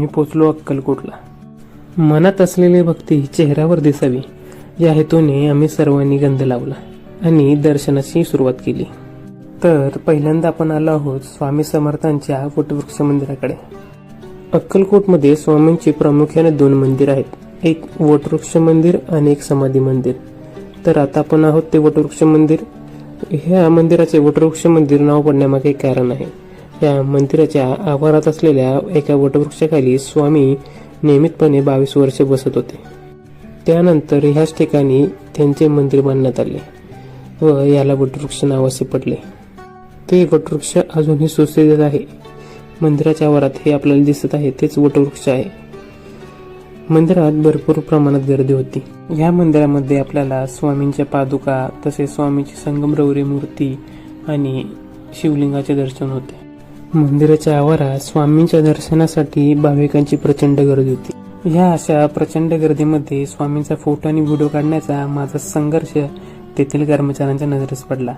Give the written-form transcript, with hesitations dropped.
आम्ही पोचलो अक्कलकोटला. मनात असलेली भक्ती चेहऱ्यावर दिसावी या हेतूने आम्ही सर्वांनी गंध लावला आणि दर्शनाची सुरुवात केली. तर पहिल्यांदा आपण आलो आहोत स्वामी समर्थांच्या वटवृक्ष मंदिराकडे. अक्कलकोटमध्ये स्वामींची प्रामुख्याने 2 मंदिर आहेत, एक वटवृक्ष मंदिर आणि एक समाधी मंदिर. तर आता आपण आहोत ते वटवृक्ष मंदिर. ह्या मंदिराचे वटवृक्ष मंदिर नाव पडण्यामागे एक कारण आहे. या मंदिराच्या आवारात असलेल्या एका वटवृक्षाखाली स्वामी नियमितपणे 22 वर्षे बसत होते. त्यानंतर ह्याच ठिकाणी त्यांचे मंदिर बांधण्यात आले व याला वटवृक्ष नाव असे पडले. ते वटवृक्ष अजूनही सुस्थितीत आहे. मंदिराच्या आवारात हे आपल्याला दिसत आहे तेच वटवृक्ष आहे. मंदिरात भरपूर प्रमाणात गर्दी होती. या मंदिरामध्ये आपल्याला स्वामींच्या पादुका, तसेच स्वामींची संगमरवरी मूर्ती आणि शिवलिंगाचे दर्शन होते. मंदिराच्या आवारात स्वामींच्या दर्शनासाठी भाविकांची प्रचंड गर्दी होती. ह्या अशा प्रचंड गर्दीमध्ये स्वामींचा फोटो आणि व्हिडिओ काढण्याचा माझा संघर्ष तेथील कर्मचाऱ्यांच्या नजरेस पडला.